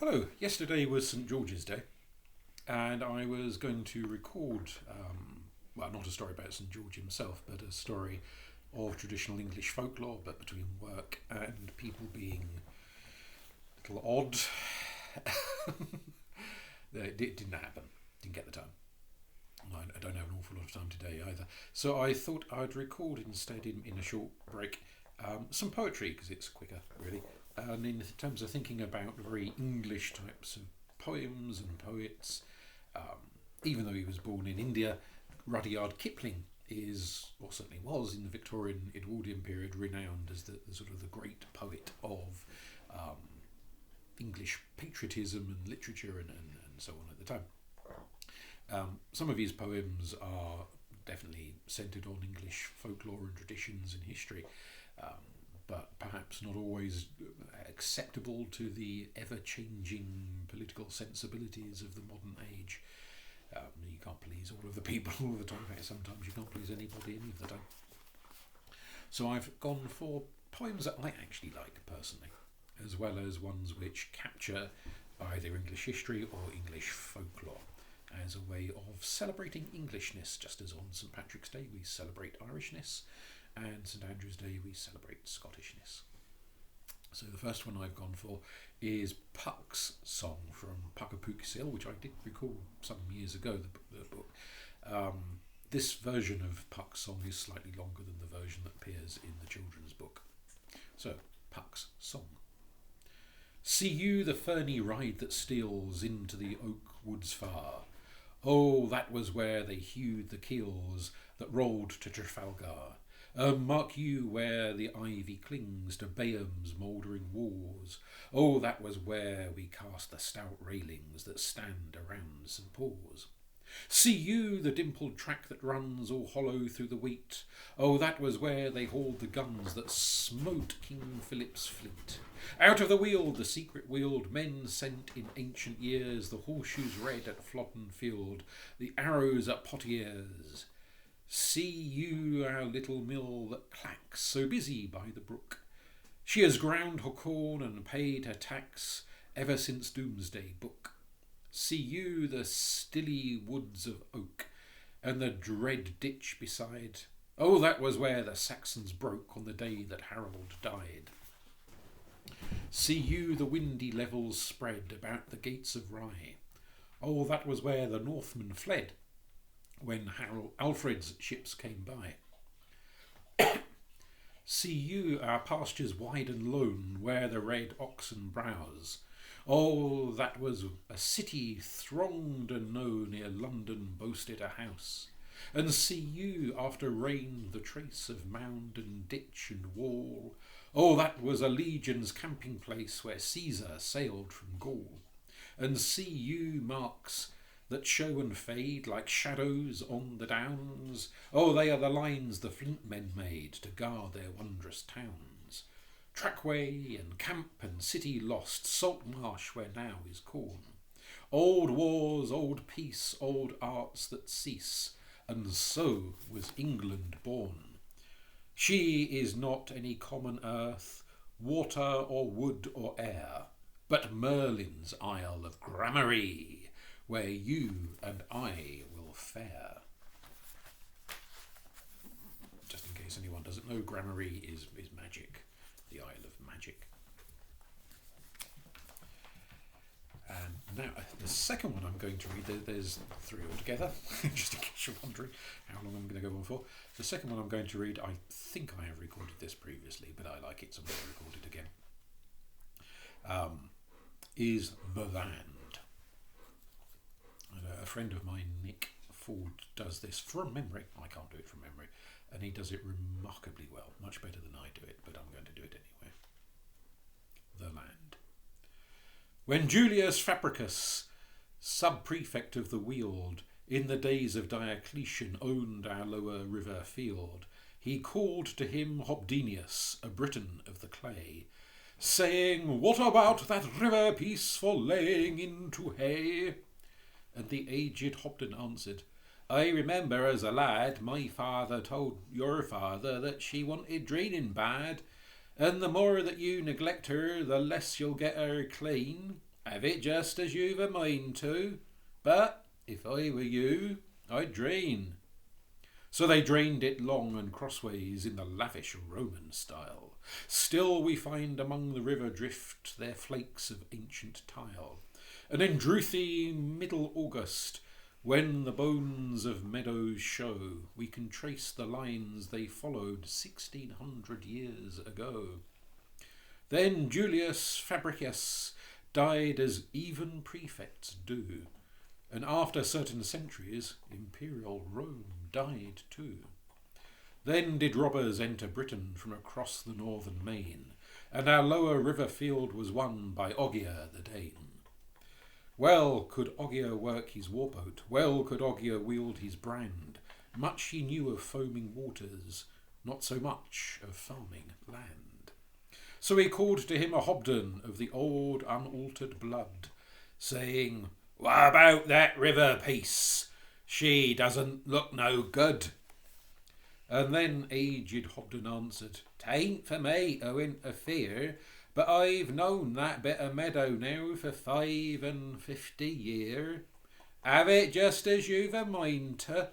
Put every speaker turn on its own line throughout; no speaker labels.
Hello, yesterday was St George's Day, and I was going to record, well, not a story about St George himself, but a story of traditional English folklore, but between work and people being a little odd. It didn't happen, didn't get the time. I don't have an awful lot of time today either. So I thought I'd record instead, in a short break, some poetry, because it's quicker, really. And in terms of thinking about very English types of poems and poets, even though he was born in India, Rudyard Kipling is, or certainly was in the Victorian Edwardian period, renowned as the sort of the great poet of English patriotism and literature and so on at the time. Some of his poems are definitely centred on English folklore and traditions and history, but perhaps not always acceptable to the ever-changing political sensibilities of the modern age. You can't please all of the people all the time. Sometimes you can't please anybody any of the time. So I've gone for poems that I actually like personally, as well as ones which capture either English history or English folklore as a way of celebrating Englishness, just as on St Patrick's Day we celebrate Irishness, and St Andrew's Day we celebrate Scottishness. So the first one I've gone for is Puck's song from Puck a Pook Sill, which I did record some years ago, the book. This version of Puck's song is slightly longer than the version that appears in the children's book. So, Puck's song. See you the ferny ride that steals into the oak woods far. Oh, that was where they hewed the keels that rolled to Trafalgar. Mark you where the ivy clings to Bayham's mouldering walls. Oh, that was where we cast the stout railings that stand around St Paul's. See you the dimpled track that runs all hollow through the wheat. Oh, that was where they hauled the guns that smote King Philip's fleet. Out of the Weald, the secret Weald, men sent in ancient years, the horseshoes red at Flodden Field, the arrows at Poitiers. See you our little mill that clacks, so busy by the brook. She has ground her corn and paid her tax ever since Doomsday Book. See you the stilly woods of oak, and the dread ditch beside. Oh, that was where the Saxons broke on the day that Harold died. See you the windy levels spread about the gates of Rye. Oh, that was where the Northmen fled when Alfred's ships came by. See you our pastures wide and lone, where the red oxen browse. Oh, that was a city thronged and known ere London boasted a house. And see you after rain the trace of mound and ditch and wall. Oh, that was a legion's camping place where Caesar sailed from Gaul. And see you marks that show and fade like shadows on the downs. Oh, they are the lines the flint men made to guard their wondrous towns. Trackway and camp and city lost, salt marsh where now is corn. Old wars, old peace, old arts that cease, and so was England born. She is not any common earth, water or wood or air, but Merlin's Isle of Gramarye, where you and I will fare. Just in case anyone doesn't know, Gramarye is magic, the Isle of Magic. And now, the second one I'm going to read, there's three altogether, just in case you're wondering how long I'm going to go on for. The second one I'm going to read, I think I have recorded this previously, but I like it, so I'm going to record it again, is The Land. And a friend of mine, Nick Ford, does this from memory. I can't do it from memory, and he does it remarkably well, much better than I do it, but I'm going to do it anyway. The Land. When Julius Fabricus, sub-prefect of the Weald, in the days of Diocletian owned our lower river field, he called to him Hobdenius, a Briton of the clay, saying, "What about that river piece for laying into hay?" And the aged Hobden answered, "I remember as a lad my father told your father that she wanted draining bad, and the more that you neglect her, the less you'll get her clean, Have it just as you've a mind to, but if I were you, I'd drain. So they drained it long and crossways in the lavish Roman style. Still we find among the river drift their flakes of ancient tile. And in drouthy middle August, when the bones of meadows show, we can trace the lines they followed 1600 years ago. Then Julius Fabricius died as even prefects do, and after certain centuries, imperial Rome died too. Then did robbers enter Britain from across the northern main, and our lower river field was won by Ogier the Dane. Well could Ogier work his warboat, well could Ogier wield his brand. Much he knew of foaming waters, not so much of farming land. So he called to him a Hobden of the old unaltered blood, saying, "What about that river piece? She doesn't look no good." And then aged Hobden answered, "'Tain't for me to interfere, but I've known that bit of meadow now for 55 year. Have it just as you've a mind to,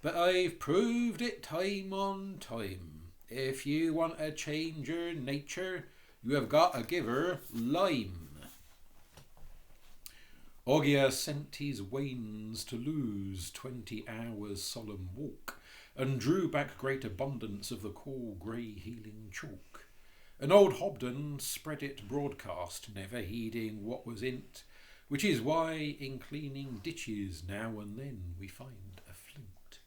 but I've proved it time on time. If you want to change your nature, you have got to give her lime." Ogier sent his wains to lose 20 hours' solemn walk, and drew back great abundance of the cool grey healing chalk. And old Hobden spread it broadcast, never heeding what was in't, which is why in cleaning ditches now and then we find a flint.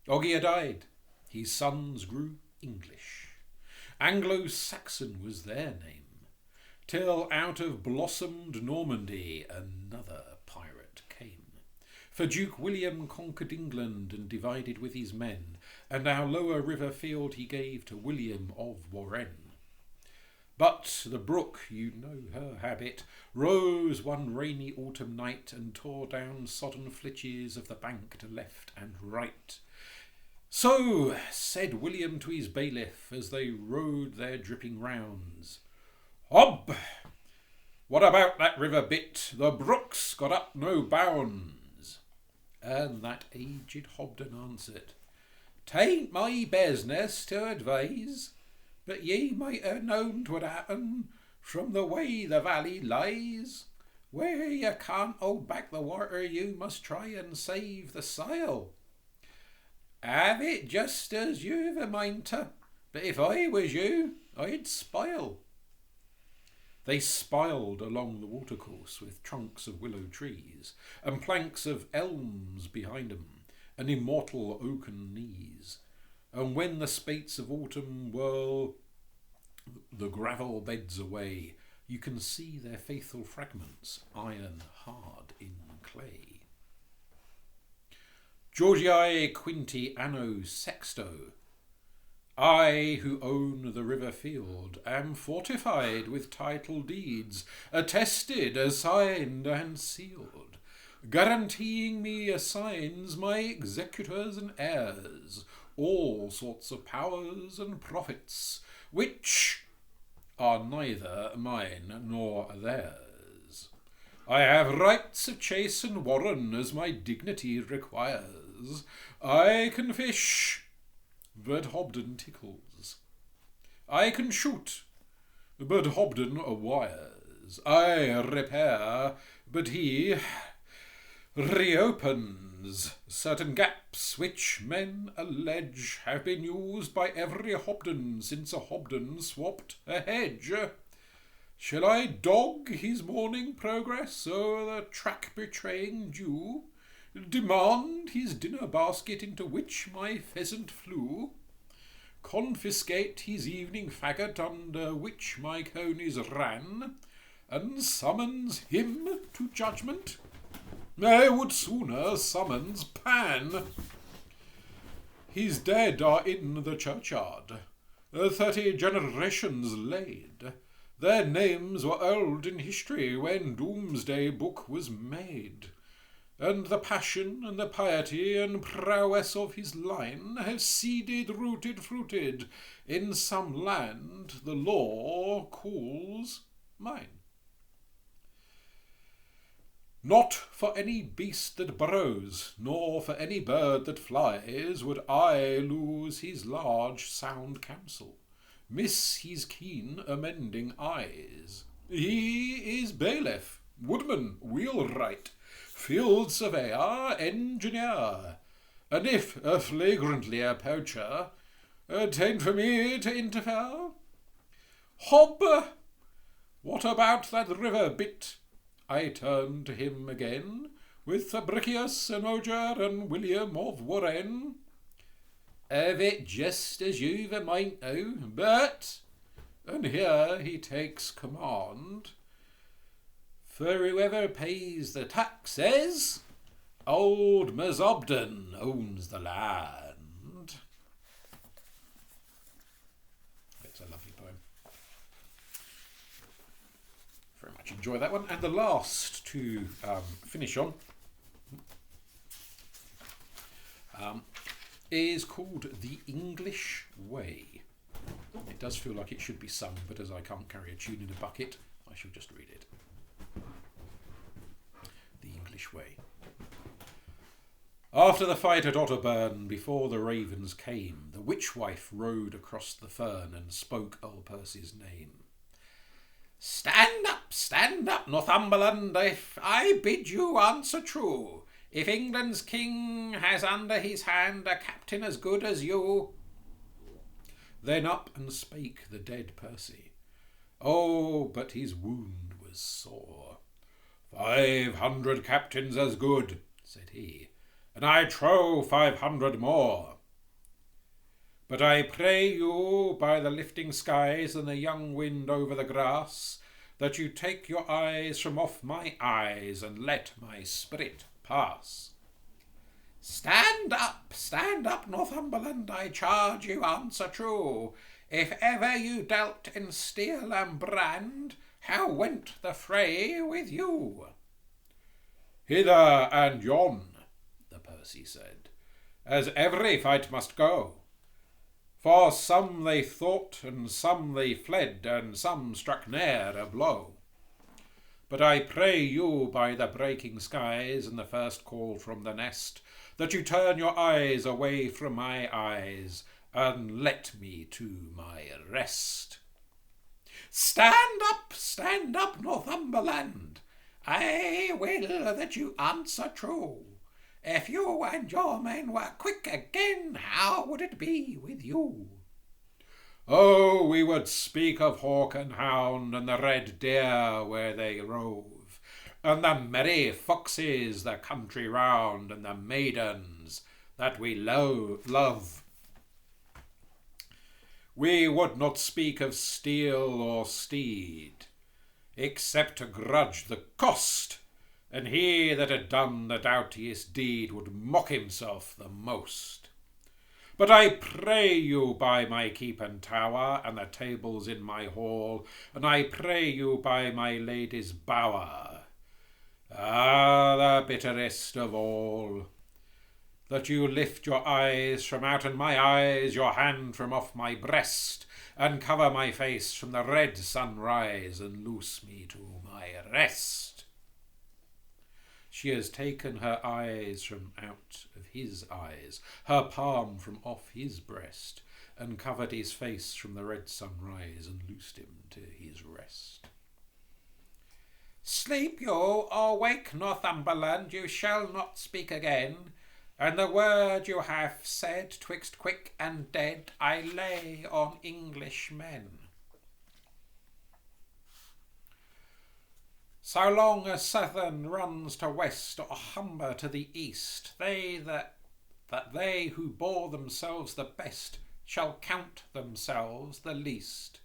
Ogier died, his sons grew English. Anglo-Saxon was their name, till out of blossomed Normandy another pirate came. For Duke William conquered England and divided with his men, and our lower river field he gave to William of Warenne. But the brook, you know her habit, rose one rainy autumn night and tore down sodden flitches of the bank to left and right. So said William to his bailiff as they rode their dripping rounds, "Hob, what about that river bit? The brook's got up no bounds." And that aged Hobden answered, "'Tain't my business to advise, but ye might have known 'twould happen from the way the valley lies. Where you can't hold back the water, you must try and save the sail. Have it just as you've a mind to, but if I was you, I'd spile." They spiled along the watercourse with trunks of willow trees, and planks of elms behind 'em, and immortal oaken knees. And when the spates of autumn whirl the gravel beds away, you can see their faithful fragments, iron hard in clay. Georgii Quinti Anno Sexto. I, who own the river field, am fortified with title deeds, attested, assigned and sealed, guaranteeing me assigns my executors and heirs all sorts of powers and profits, which are neither mine nor theirs. I have rights of chase and warren as my dignity requires. I can fish, but Hobden tickles. I can shoot, but Hobden wires. I repair, but he reopens certain gaps which men allege have been used by every Hobden since a Hobden swapped a hedge. Shall I dog his morning progress o'er the track betraying dew? Demand his dinner basket into which my pheasant flew? Confiscate his evening faggot under which my conies ran? And summons him to judgment? I would sooner summons Pan. His dead are in the churchyard, 30 generations laid. Their names were old in history when Doomsday Book was made. And the passion and the piety and prowess of his line have seeded, rooted, fruited in some land the law calls mine. Not for any beast that burrows, nor for any bird that flies, would I lose his large sound counsel, miss his keen amending eyes. He is bailiff, woodman, wheelwright, field surveyor, engineer, and if a flagrantly a poacher, 'tain't for me to interfere. Hob, what about that river bit? I turned to him again, with Fabricius and Oger and William of Warren. Have it just as you've a mind to, but, and here he takes command, for whoever pays the taxes, old Mazobden owns the land. It's a lovely poem. Very much enjoy that one. And the last to finish on is called The English Way. It does feel like it should be sung, but as I can't carry a tune in a bucket, I shall just read it. The English Way. After the fight at Otterburn, before the ravens came, the witch-wife rode across the fern and spoke Earl Percy's name. Stand up, Northumberland, if I bid you answer true. If England's king has under his hand a captain as good as you. Then up and spake the dead Percy. Oh, but his wound was sore. 500 captains as good, said he, and I trow 500 more. But I pray you, by the lifting skies and the young wind over the grass, that you take your eyes from off my eyes and let my spirit pass. Stand up, Northumberland, I charge you answer true. If ever you dealt in steel and brand, how went the fray with you? Hither and yon, the Percy said, as every fight must go. For some they thought, and some they fled, and some struck ne'er a blow. But I pray you by the breaking skies and the first call from the nest, that you turn your eyes away from my eyes, and let me to my rest. Stand up, Northumberland, I will that you answer true. If you and your men were quick again, how would it be with you? Oh, we would speak of hawk and hound, and the red deer where they rove, and the merry foxes the country round, and the maidens that we love. We would not speak of steel or steed, except to grudge the cost, and he that had done the doughtiest deed would mock himself the most. But I pray you by my keep and tower, and the tables in my hall, and I pray you by my lady's bower, the bitterest of all, that you lift your eyes from out in my eyes, your hand from off my breast, and cover my face from the red sunrise, and loose me to my rest. She has taken her eyes from out of his eyes, her palm from off his breast, and covered his face from the red sunrise, and loosed him to his rest. Sleep you or wake, Northumberland, you shall not speak again, and the word you have said twixt quick and dead I lay on English men. So long as Southern runs to west, or Humber to the east, they who bore themselves the best shall count themselves the least.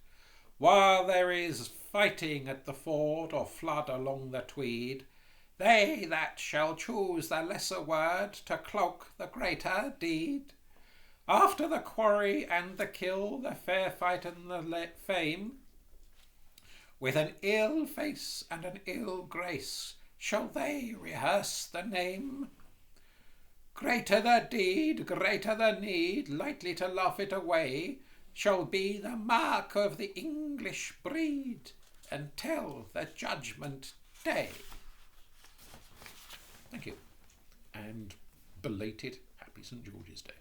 While there is fighting at the ford or flood along the Tweed, they that shall choose the lesser word to cloak the greater deed. After the quarry and the kill, the fair fight and the fame, with an ill face and an ill grace shall they rehearse the name. Greater the deed, greater the need, lightly to laugh it away, shall be the mark of the English breed until the judgment day. and belated Happy St George's Day.